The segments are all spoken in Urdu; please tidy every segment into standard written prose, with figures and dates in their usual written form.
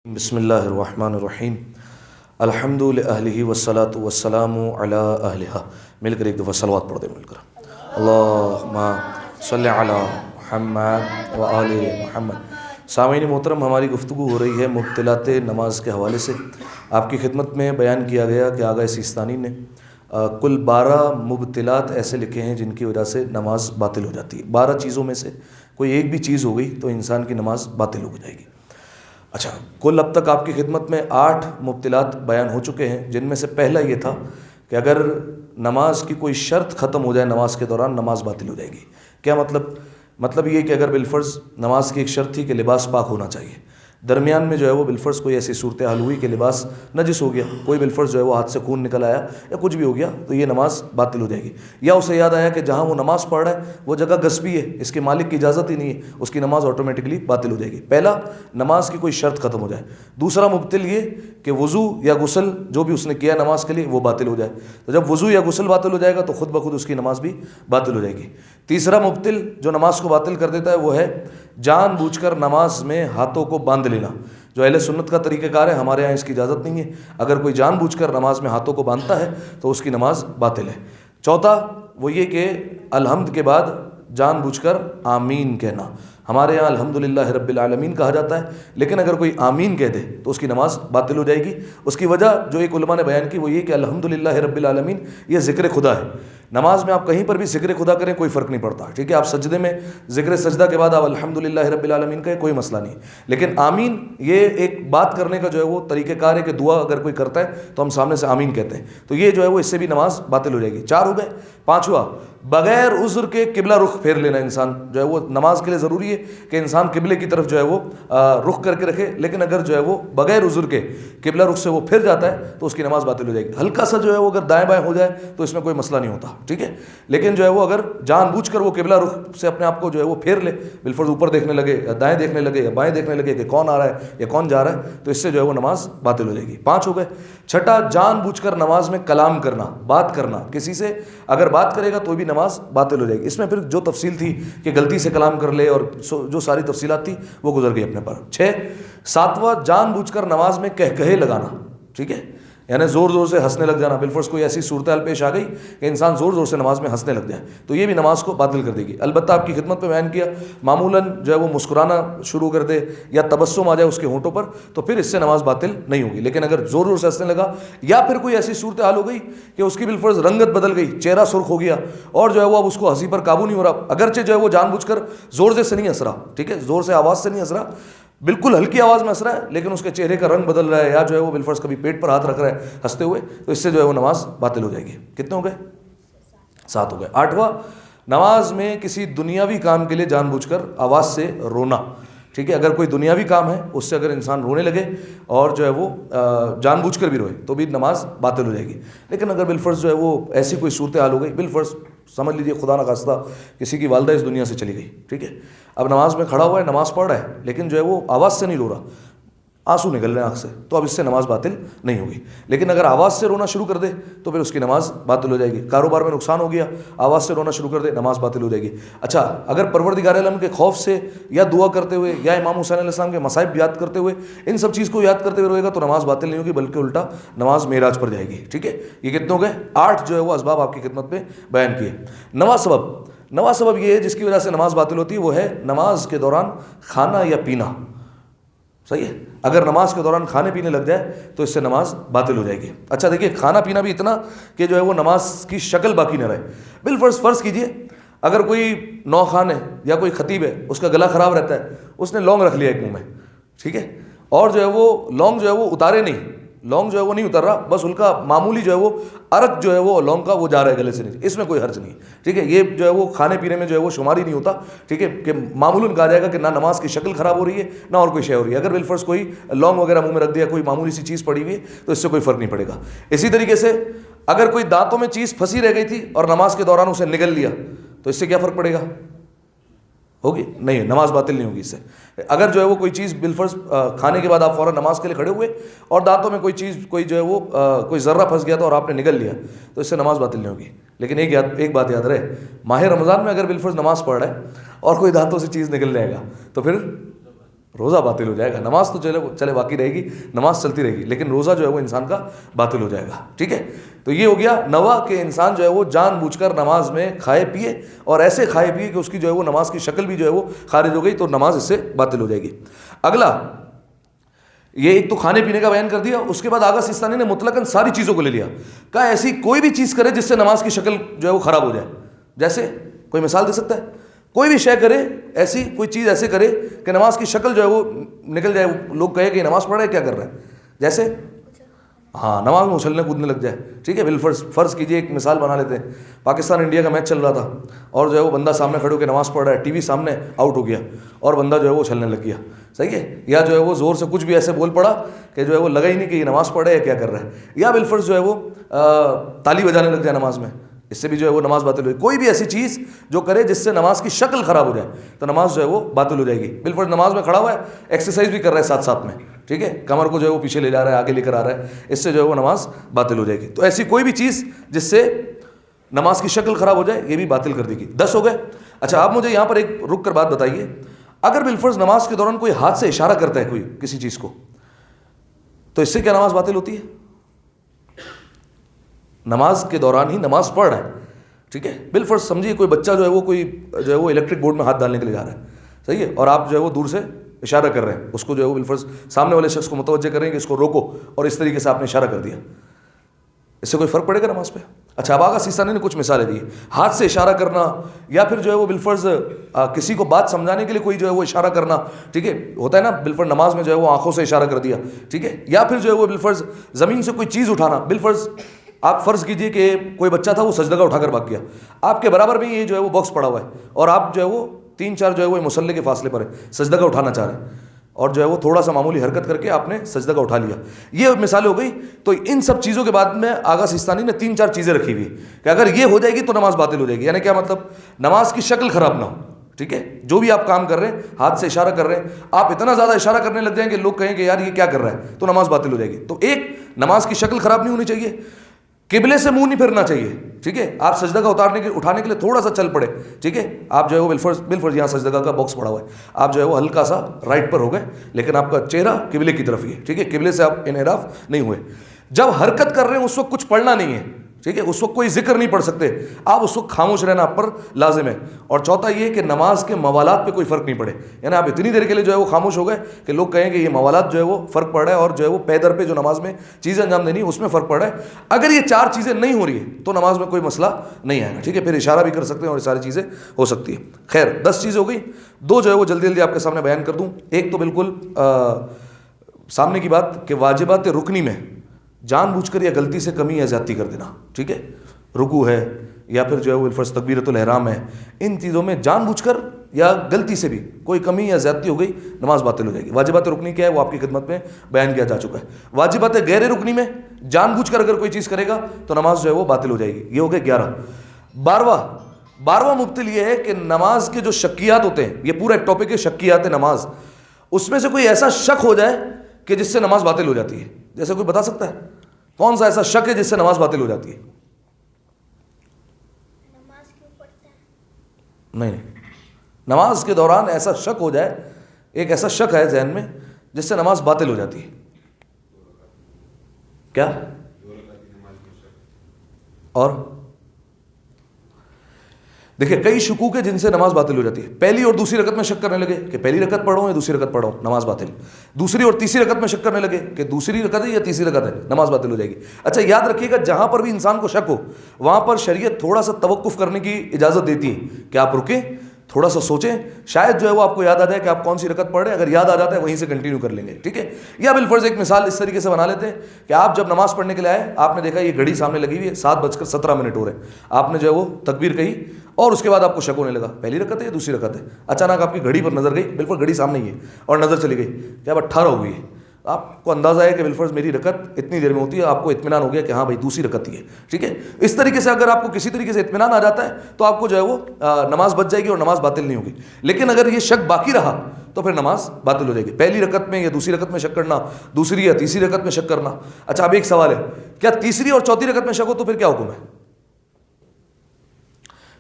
بسم اللہ الرحمن الرحیم الحمد للہ والصلاۃ والسلام علی اہلہا. مل کر ایک دفعہ صلوات پڑھ دیں مل کر. اللہم صلی علی محمد و آل محمد. سامعین محترم، ہماری گفتگو ہو رہی ہے مبطلات نماز کے حوالے سے. آپ کی خدمت میں بیان کیا گیا کہ آغا سیستانی نے کل 12 مبطلات ایسے لکھے ہیں جن کی وجہ سے نماز باطل ہو جاتی ہے. 12 چیزوں میں سے کوئی ایک بھی چیز ہو گئی تو انسان کی نماز باطل ہو جائے گی. اچھا، کل اب تک آپ کی خدمت میں 8 مبطلات بیان ہو چکے ہیں، جن میں سے پہلا یہ تھا کہ اگر نماز کی کوئی شرط ختم ہو جائے نماز کے دوران، نماز باطل ہو جائے گی. کیا مطلب یہ کہ اگر بالفرض نماز کی ایک شرط تھی کہ لباس پاک ہونا چاہیے، درمیان میں جو ہے وہ بالفرض کوئی ایسی صورتحال ہوئی کہ لباس نجس ہو گیا، کوئی بالفرض جو ہے وہ ہاتھ سے خون نکل آیا یا کچھ بھی ہو گیا، تو یہ نماز باطل ہو جائے گی. یا اسے یاد آیا کہ جہاں وہ نماز پڑھ رہا ہے وہ جگہ غصبی ہے، اس کے مالک کی اجازت ہی نہیں ہے، اس کی نماز آٹومیٹکلی باطل ہو جائے گی. پہلا، نماز کی کوئی شرط ختم ہو جائے. دوسرا مبطل یہ کہ وضو یا غسل جو بھی اس نے کیا نماز کے لیے وہ باطل ہو جائے. تو جب وضو یا غسل باطل ہو جائے گا تو خود بخود اس کی نماز بھی باطل ہو جائے گی. تیسرا مبطل جو نماز کو باطل کر دیتا ہے وہ ہے جان بوجھ کر نماز میں ہاتھوں کو باندھ لینا، جو اہل سنت کا طریقہ کار ہے. ہمارے ہاں اس کی اجازت نہیں ہے. اگر کوئی جان بوجھ کر نماز میں ہاتھوں کو باندھتا ہے تو اس کی نماز باطل ہے. چوتھا وہ یہ کہ الحمد کے بعد جان بوجھ کر آمین کہنا. ہمارے یہاں الحمدللہ رب العالمین کہا جاتا ہے، لیکن اگر کوئی آمین کہہ دے تو اس کی نماز باطل ہو جائے گی. اس کی وجہ جو ایک علماء نے بیان کی وہ یہ کہ الحمدللہ رب العالمین یہ ذکر خدا ہے. نماز میں آپ کہیں پر بھی ذکر خدا کریں کوئی فرق نہیں پڑتا، ٹھیک ہے. آپ سجدے میں ذکر سجدہ کے بعد آپ الحمدللہ رب العالمین کہیں کوئی مسئلہ نہیں. لیکن آمین یہ ایک بات کرنے کا جو ہے وہ طریقہ کار ہے کہ دعا اگر کوئی کرتا ہے تو ہم سامنے سے آمین کہتے ہیں، تو یہ جو ہے وہ اس سے بھی نماز باطل ہو جائے گی. 4 ہو گئے. پانچواں، بغیر عذر کے قبلہ رخ پھیر لینا. انسان جو ہے وہ نماز کے لیے ضروری ہے کہ انسان قبلے کی طرف جو ہے وہ رخ کر کے رکھے، لیکن اگر جو ہے وہ بغیر عذر کے قبلہ رخ سے وہ پھر جاتا ہے تو اس کی نماز باطل ہو جائے گی. ہلکا سا جو ہے وہ اگر دائیں بائیں ہو جائے تو اس میں کوئی مسئلہ نہیں ہوتا، ٹھیک ہے. لیکن جو ہے وہ اگر جان بوجھ کر وہ قبلہ رخ سے اپنے آپ کو جو ہے وہ پھیر لے، بالفرض اوپر دیکھنے لگے یا دائیں دیکھنے لگے یا بائیں دیکھنے لگے کہ کون آ رہا ہے یا کون جا رہا ہے، تو اس سے جو ہے وہ نماز باطل ہو جائے گی. 5 ہو گئے. چھٹا، جان بوجھ کر نماز میں کلام کرنا، بات کرنا. کسی سے اگر بات کرے گا تو بھی نماز باطل ہو جائے گی. اس میں پھر جو تفصیل تھی کہ غلطی سے کلام کر لے اور جو ساری تفصیلات تھی وہ گزر گئی اپنے پر. 6. ساتواں، جان بوجھ کر نماز میں کہے لگانا، ٹھیک ہے، یعنی زور زور سے ہنسنے لگ جانا. بالفرض کوئی ایسی صورتحال پیش آ گئی کہ انسان زور زور سے نماز میں ہنسنے لگ جائے تو یہ بھی نماز کو باطل کر دے گی. البتہ آپ کی خدمت میں بیان کیا معمولاً جو ہے وہ مسکرانا شروع کر دے یا تبسم آ جائے اس کے ہونٹوں پر تو پھر اس سے نماز باطل نہیں ہوگی. لیکن اگر زور زور سے ہنسنے لگا یا پھر کوئی ایسی صورتحال ہو گئی کہ اس کی بالفرض رنگت بدل گئی، چہرہ سرخ ہو گیا اور جو ہے وہ اب اس کو ہنسی پر قابو نہیں ہو رہا، اگرچہ جو ہے وہ جان بوجھ کر زور سے نہیں ہنس رہا، ٹھیک ہے، زور سے آواز سے نہیں ہنس رہا، بالکل ہلکی آواز میں ہنس رہا ہے، لیکن اس کے چہرے کا رنگ بدل رہا ہے یا جو ہے وہ بالفرض کبھی پیٹ پر ہاتھ رکھ رہا ہے ہنستے ہوئے، تو اس سے جو ہے وہ نماز باطل ہو جائے گی. کتنے ہو گئے؟ 7 ہو گئے. 8واں، نماز میں کسی دنیاوی کام کے لیے جان بوجھ کر آواز سے رونا، ٹھیک ہے. اگر کوئی دنیاوی کام ہے اس سے اگر انسان رونے لگے اور جو ہے وہ جان بوجھ کر بھی روئے تو بھی نماز باطل ہو جائے گی. لیکن اگر بالفرض جو ہے وہ ایسی کوئی صورتحال ہو گئی، بالفرض سمجھ لیجیے خدا نہ خواستہ کسی کی والدہ اس دنیا سے چلی گئی، ٹھیک ہے، اب نماز میں کھڑا ہوا ہے، نماز پڑھ رہا ہے، لیکن جو ہے وہ آواز سے نہیں رو رہا، آنسو نکل رہے ہیں آنکھ سے، تو اب اس سے نماز باطل نہیں ہوگی. لیکن اگر آواز سے رونا شروع کر دے تو پھر اس کی نماز باطل ہو جائے گی. کاروبار میں نقصان ہو گیا، آواز سے رونا شروع کر دے، نماز باطل ہو جائے گی. اچھا، اگر پروردگار عالم کے خوف سے یا دعا کرتے ہوئے یا امام حسین علیہ السلام کے مصائب یاد کرتے ہوئے ان سب چیز کو یاد کرتے ہوئے روئے گا تو نماز باطل نہیں ہوگی بلکہ الٹا نماز معراج پر جائے گی، ٹھیک ہے. یہ کتنے ہو گئے؟ 8 جو ہے وہ اسباب آپ کی خدمت میں بیان کیے. نواں سبب یہ ہے جس کی وجہ سے نماز باطل ہوتی ہے، وہ ہے نماز کے دوران کھانا یا پینا. صحیح ہے، اگر نماز کے دوران کھانے پینے لگ جائے تو اس سے نماز باطل ہو جائے گی. اچھا دیکھیے، کھانا پینا بھی اتنا کہ جو ہے وہ نماز کی شکل باقی نہ رہے. فرض کیجئے اگر کوئی نوخوان ہے یا کوئی خطیب ہے، اس کا گلا خراب رہتا ہے، اس نے لونگ رکھ لیا ایک منہ میں، ٹھیک ہے، اور جو ہے وہ لونگ جو ہے وہ اتارے نہیں، لونگ جو ہے وہ نہیں اتر رہا، بس ان کا معمولی جو ہے وہ عرق جو ہے وہ لونگ کا وہ جا رہا ہے گلے سے نیچے، اس میں کوئی حرج نہیں، ٹھیک ہے. یہ جو ہے وہ کھانے پینے میں جو ہے وہ شمار ہی نہیں ہوتا، ٹھیک ہے، کہ معمولاً کہا جائے گا کہ نہ نماز کی شکل خراب ہو رہی ہے نہ اور کوئی شے ہو رہی ہے. اگر بالفرض کوئی لونگ وغیرہ منہ میں رکھ دیا، کوئی معمولی سی چیز پڑی ہوئی ہے تو اس سے کوئی فرق نہیں پڑے گا. اسی طریقے سے اگر کوئی دانتوں میں چیز پھنسی رہ گئی تھی اور نماز کے دوران اسے نگل لیا تو اس سے کیا فرق پڑے گا؟ ہوگی نہیں، نماز باطل نہیں ہوگی اس سے. اگر جو ہے وہ کوئی چیز بالفرض کھانے کے بعد آپ فوراً نماز کے لیے کھڑے ہوئے اور دانتوں میں کوئی جو ہے وہ کوئی ذرہ پھنس گیا تھا اور آپ نے نگل لیا تو اس سے نماز باطل نہیں ہوگی. لیکن ایک بات یاد رہے، ماہ رمضان میں اگر بالفرض نماز پڑھ رہا ہے اور کوئی دانتوں سے چیز نکل جائے گا تو پھر روزہ باطل ہو جائے گا. نماز تو چلے باقی رہے گی, نماز چلتی رہے گی, لیکن روزہ جو ہے وہ انسان کا باطل ہو جائے گا. ٹھیک ہے, تو یہ ہو گیا نوا کہ انسان جو ہے وہ جان بوجھ کر نماز میں کھائے پیے, اور ایسے کھائے پیے کہ اس کی جو ہے وہ نماز کی شکل بھی جو ہے وہ خارج ہو گئی, تو نماز اس سے باطل ہو جائے گی. اگلا, یہ ایک تو کھانے پینے کا بیان کر دیا. اس کے بعد آغا سیستانی نے مطلقاً ساری چیزوں کو لے لیا, کہا ایسی کوئی بھی چیز کرے جس سے نماز کی شکل جو ہے وہ خراب ہو جائے. جیسے کوئی مثال دے سکتا ہے؟ کوئی بھی شے کرے, ایسی کوئی چیز ایسے کرے کہ نماز کی شکل جو ہے وہ نکل جائے, لوگ کہے کہ نماز پڑھ رہا ہے, کیا کر رہا ہے. جیسے نماز میں اچھلنے کودنے لگ جائے. ٹھیک ہے, بالفرض فرض کیجیے ایک مثال بنا لیتے ہیں, پاکستان انڈیا کا میچ چل رہا تھا, اور جو ہے وہ بندہ سامنے کھڑے ہو کے نماز پڑھ رہا ہے, ٹی وی سامنے آؤٹ ہو گیا, اور بندہ جو ہے وہ اچھلنے لگ گیا. صحیح ہے, یا جو ہے وہ زور سے کچھ بھی ایسے بول پڑا کہ جو ہے وہ لگا ہی نہیں کہ یہ نماز پڑھ رہا ہے, کیا کر رہا ہے. یا بالفرض جو ہے وہ تالی بجانے لگ جائے نماز میں, اس سے بھی جو ہے وہ نماز باطل ہو جائے. کوئی بھی ایسی چیز جو کرے جس سے نماز کی شکل خراب ہو جائے تو نماز جو ہے وہ باطل ہو جائے گی. بالفرض نماز میں کھڑا ہوا ہے, ایکسرسائز بھی کر رہا ہے ساتھ ساتھ میں, ٹھیک ہے, کمر کو جو ہے وہ پیچھے لے جا رہا ہے, آگے لے کر آ رہا ہے, اس سے جو ہے وہ نماز باطل ہو جائے گی. تو ایسی کوئی بھی چیز جس سے نماز کی شکل خراب ہو جائے یہ بھی باطل کر دے گی. 10 ہو گئے. اچھا, آپ مجھے یہاں پر ایک رک کر بات بتائیے, اگر بالفرض نماز کے دوران کوئی ہاتھ سے اشارہ کرتا ہے کوئی کسی چیز کو, تو اس سے کیا نماز باطل ہوتی ہے؟ نماز کے دوران ہی نماز پڑھ رہا ہے, ٹھیک ہے, بالفرض سمجھیے کوئی بچہ جو ہے وہ کوئی جو ہے وہ الیکٹرک بورڈ میں ہاتھ ڈالنے کے لیے جا رہا ہے, صحیح ہے, اور آپ جو ہے وہ دور سے اشارہ کر رہے ہیں, اس کو جو ہے وہ بالفرض سامنے والے شخص کو متوجہ کریں کہ اس کو روکو, اور اس طریقے سے آپ نے اشارہ کر دیا, اس سے کوئی فرق پڑے گا نماز پہ؟ اچھا, اب آغا سیستانی نے کچھ مثالیں دی, ہاتھ سے اشارہ کرنا, یا پھر جو ہے وہ بالفرض کسی کو بات سمجھانے کے لیے کوئی جو ہے وہ اشارہ کرنا, ٹھیک ہے, ہوتا ہے نا بالفرض نماز میں جو ہے وہ آنکھوں سے اشارہ کر دیا, ٹھیک ہے, یا پھر جو ہے وہ بالفرض زمین سے کوئی چیز اٹھانا. بالفرض آپ فرض کیجئے کہ کوئی بچہ تھا وہ سجدہ اٹھا کر بھاگ گیا, آپ کے برابر میں یہ جو ہے وہ باکس پڑا ہوا ہے, اور آپ جو ہے وہ 3-4 جو ہے وہ مصلی کے فاصلے پر ہے, سجدہ اٹھانا چاہ رہے ہیں, اور جو ہے وہ تھوڑا سا معمولی حرکت کر کے آپ نے سجدہ اٹھا لیا. یہ مثال ہو گئی. تو ان سب چیزوں کے بعد میں آغا سیستانی نے 3-4 چیزیں رکھی ہوئی کہ اگر یہ ہو جائے گی تو نماز باطل ہو جائے گی. یعنی کیا مطلب؟ نماز کی شکل خراب نہ ہو, ٹھیک ہے, جو بھی آپ کام کر رہے ہیں, ہاتھ سے اشارہ کر رہے ہیں, آپ اتنا زیادہ اشارہ کرنے لگ جائیں کہ لوگ کہیں کہ یار یہ کیا کر رہا ہے, تو نماز باطل ہو جائے گی. تو ایک, نماز کی شکل خراب نہیں ہونی چاہیے, قبلے سے منہ نہیں پھرنا چاہیے, ٹھیک ہے, آپ سجدہ کا اٹھانے کے لیے تھوڑا سا چل پڑے, ٹھیک ہے, آپ جو ہے وہ بالفرض یہاں سجدہ کا باکس پڑا ہوا ہے, آپ جو ہے وہ ہلکا سا رائٹ پر ہو گئے, لیکن آپ کا چہرہ قبلے کی طرف ہی ہے, ٹھیک ہے, قبلے سے آپ انحراف نہیں ہوئے. جب حرکت کر رہے ہیں اس وقت کچھ پڑھنا نہیں ہے, ٹھیک ہے, اس وقت کوئی ذکر نہیں پڑھ سکتے آپ, اس وقت خاموش رہنا آپ پر لازم ہے. اور چوتھا یہ کہ نماز کے موالات پہ کوئی فرق نہیں پڑے, یعنی آپ اتنی دیر کے لیے جو ہے وہ خاموش ہو گئے کہ لوگ کہیں کہ یہ موالات جو ہے وہ فرق پڑ رہا ہے, اور جو ہے وہ پیدر پہ جو نماز میں چیزیں انجام دینی اس میں فرق پڑ رہا ہے. اگر یہ 4 چیزیں نہیں ہو رہی ہے تو نماز میں کوئی مسئلہ نہیں آئے گا, ٹھیک ہے, پھر اشارہ بھی کر سکتے ہیں اور یہ ساری چیزیں ہو سکتی ہیں. خیر, 10 چیزیں ہو گئی. 2 جو ہے وہ جلدی آپ کے سامنے بیان کر دوں. ایک تو بالکل سامنے کی بات کہ واجبات رکنی میں جان بوجھ کر یا غلطی سے کمی یا زیادتی کر دینا, ٹھیک ہے, رکوع ہے یا پھر جو ہے وہ فرض تکبیرۃ الاحرام ہے, ان چیزوں میں جان بوجھ کر یا غلطی سے بھی کوئی کمی یا زیادتی ہو گئی, نماز باطل ہو جائے گی. واجبات رکنی کیا ہے وہ آپ کی خدمت میں بیان کیا جا چکا ہے. واجبات غیر رکنی میں جان بوجھ کر اگر کوئی چیز کرے گا تو نماز جو ہے وہ باطل ہو جائے گی. یہ ہو گئے 11. 12واں مبطل یہ ہے کہ نماز کے جو شکیات ہوتے ہیں, یہ پورا ایک ٹاپک ہے شکیات نماز, اس میں سے کوئی ایسا شک ہو جائے کہ جس سے نماز باطل ہو جاتی ہے. جیسے کوئی بتا سکتا ہے کون سا ایسا شک ہے جس سے نماز باطل ہو جاتی ہے؟ نہیں, نماز کے دوران ایسا شک ہو جائے, ایک ایسا شک ہے ذہن میں جس سے نماز باطل ہو جاتی ہے. کیا؟ اور دیکھیں کئی شکوک ہے جن سے نماز باطل ہو جاتی ہے. پہلی اور دوسری رکعت میں شک کرنے لگے کہ پہلی رکعت پڑھو یا دوسری رکعت پڑھو, نماز باطل. دوسری اور تیسری رکعت میں شک کرنے لگے کہ دوسری رکعت ہے یا تیسری رکعت ہے, نماز باطل ہو جائے گی. اچھا یاد رکھیے گا, جہاں پر بھی انسان کو شک ہو وہاں پر شریعت تھوڑا سا توقف کرنے کی اجازت دیتی ہے کہ آپ رکیں, تھوڑا سا سوچیں, شاید جو ہے وہ آپ کو یاد آ جائے کہ آپ کون سی رکعت پڑھ رہے ہیں. اگر یاد آ جاتا ہے وہیں سے کنٹینیو کر لیں گے, ٹھیک ہے. یا بالفرض ایک مثال اس طریقے سے بنا لیتے ہیں کہ آپ جب نماز پڑھنے کے لیے آئے, آپ نے دیکھا یہ گھڑی سامنے لگی ہوئی ہے, 7:17 ہو رہے ہیں, آپ نے جو ہے وہ تکبیر کہی اور اس کے بعد آپ کو شک ہونے لگا پہلی رکعت ہے یا دوسری رکعت ہے. اچانک آپ کی گھڑی پر نظر گئی, بالکل گھڑی سامنے ہی ہے, اور نظر چلی گئی کہ اب 18 ہو گئی ہے. آپ کو اندازہ ہے کہ بالفرض میری رکعت اتنی دیر میں ہوتی ہے, آپ کو اطمینان ہو گیا کہ ہاں بھائی دوسری رکعت ہی ہے, ٹھیک ہے. اس طریقے سے اگر آپ کو کسی طریقے سے اطمینان آ جاتا ہے تو آپ کو جو ہے وہ نماز بچ جائے گی اور نماز باطل نہیں ہوگی. لیکن اگر یہ شک باقی رہا تو پھر نماز باطل ہو جائے گی. پہلی رکعت میں یا دوسری رکعت میں شک کرنا, دوسری یا تیسری رکعت میں شک کرنا. اچھا اب ایک سوال ہے, کیا تیسری اور چوتھی رکعت میں شک ہو تو پھر کیا حکم ہے؟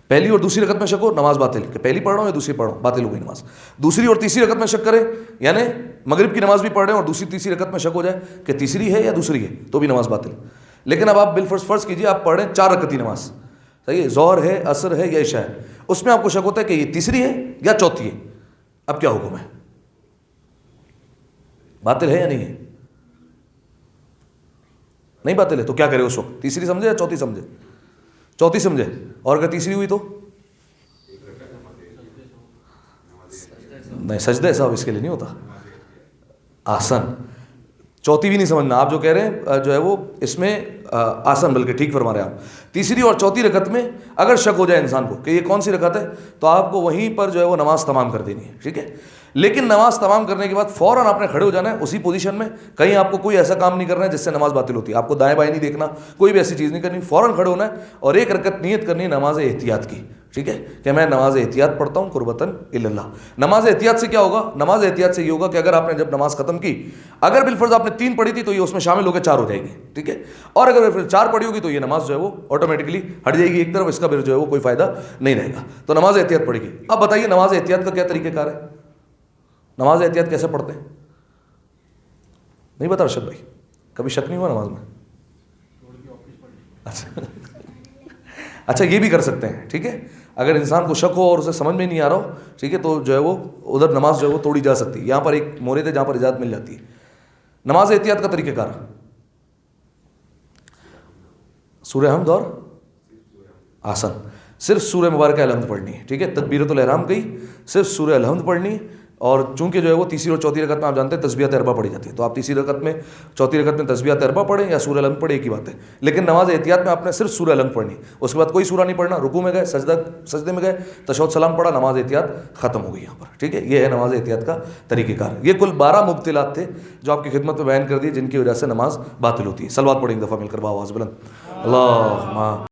پہلی اور دوسری رکعت میں شک ہو نماز باطل، کہ پہلی پڑھ رہا ہوں یا دوسری پڑھ رہا ہوں، باطل ہو گئی نماز. دوسری اور تیسری رکعت میں شک کرے، یعنی مغرب کی نماز بھی پڑھ رہے ہیں اور دوسری تیسری رکعت میں شک ہو جائے کہ تیسری ہے یا دوسری ہے، تو بھی نماز باطل. لیکن اب آپ بالفرض فرض کیجیے آپ پڑھ رہے ہیں 4 رکعتی نماز، صحیح ہے، ظہر ہے، عصر ہے یا عشاء ہے، اس میں آپ کو شک ہوتا ہے کہ یہ تیسری ہے یا چوتھی ہے، اب کیا حکم ہے؟ باطل ہے یا نہیں ہے؟ نہیں باطل ہے تو کیا کرے اس وقت؟ تیسری سمجھے یا چوتھی سمجھے؟ چوتھی سمجھے. اور اگر تیسری ہوئی تو نہیں، سجدہ صاحب اس کے لیے نہیں ہوتا، آسن. چوتھی بھی نہیں سمجھنا آپ، جو کہہ رہے ہیں جو ہے وہ اس میں آسن، بلکہ ٹھیک فرما رہے ہیں آپ. تیسری اور چوتھی رکعت میں اگر شک ہو جائے انسان کو کہ یہ کون سی رکعت ہے، تو آپ کو وہیں پر جو ہے وہ نماز تمام کر دینی ہے، ٹھیک ہے. لیکن نماز تمام کرنے کے بعد فوراً آپ نے کھڑے ہو جانا ہے اسی پوزیشن میں، کہیں آپ کو کوئی ایسا کام نہیں کرنا ہے جس سے نماز باطل ہوتی ہے، آپ کو دائیں بائیں نہیں دیکھنا، کوئی بھی ایسی چیز نہیں کرنی، فوراً کھڑے ہونا ہے اور ایک رکعت نیت کرنی ہے نماز احتیاط کی، ٹھیک ہے، کہ میں نماز احتیاط پڑھتا ہوں قربتاً اللہ. نماز احتیاط سے کیا ہوگا؟ نماز احتیاط سے یہ ہوگا کہ اگر آپ نے جب نماز ختم کی، اگر بالفرض آپ نے 3 پڑھی تھی تو یہ اس میں شامل ہو کے 4 ہو جائے گی، ٹھیک ہے. اور اگر پھر 4 پڑھی ہوگی تو یہ نماز جو ہے وہ آٹومیٹکلی ہٹ جائے گی ایک طرف، اس کا پھر جو ہے وہ کوئی فائدہ نہیں رہے گا. تو نماز احتیاط پڑے گی. اب بتائیے نماز احتیاط کا کیا طریقہ کار ہے؟ نماز احتیاط کیسے پڑھتے ہیں؟ نہیں بتا ارشد بھائی، کبھی شک نہیں ہوا نماز میں؟ اچھا یہ بھی کر سکتے ہیں، ٹھیک ہے. اگر انسان کو شک ہو اور اسے سمجھ میں نہیں آ رہا ہو، ٹھیک ہے، تو جو ہے وہ ادھر نماز جو ہے وہ توڑی جا سکتی ہے. یہاں پر ایک مورد ہے جہاں پر اجازت مل جاتی ہے. نماز احتیاط کا طریقہ کار سورہ حمد اور آسن، صرف سورہ مبارکہ الحمد پڑھنی ہے، ٹھیک ہے. تکبیرۃ الاحرام گئی، صرف سورہ الحمد پڑھنی ہے. اور چونکہ جو ہے وہ تیسری اور چوتھی رکعت میں آپ جانتے ہیں تسبیحات اربع پڑھی جاتی ہے، تو آپ تیسری رکعت میں چوتھی رکعت میں تسبیحات اربع پڑھیں یا سورہ الحمد پڑھیں، ایک ہی بات ہے. لیکن نماز احتیاط میں آپ نے صرف سورہ الحمد پڑھنی، اس کے بعد کوئی سورہ نہیں پڑھنا. رکوع میں گئے، سجدے میں گئے، تشہد سلام پڑھا، نماز احتیاط ختم ہو گئی یہاں پر، ٹھیک ہے. یہ ہے نماز احتیاط کا طریقہ کار. یہ کل 12 مبطلات تھے جو آپ کی خدمت میں بیان کر دیے جن کی وجہ سے نماز باطل ہوتی ہے. صلوات پڑھیں ایک دفعہ مل کر، آواز بلند، اللہم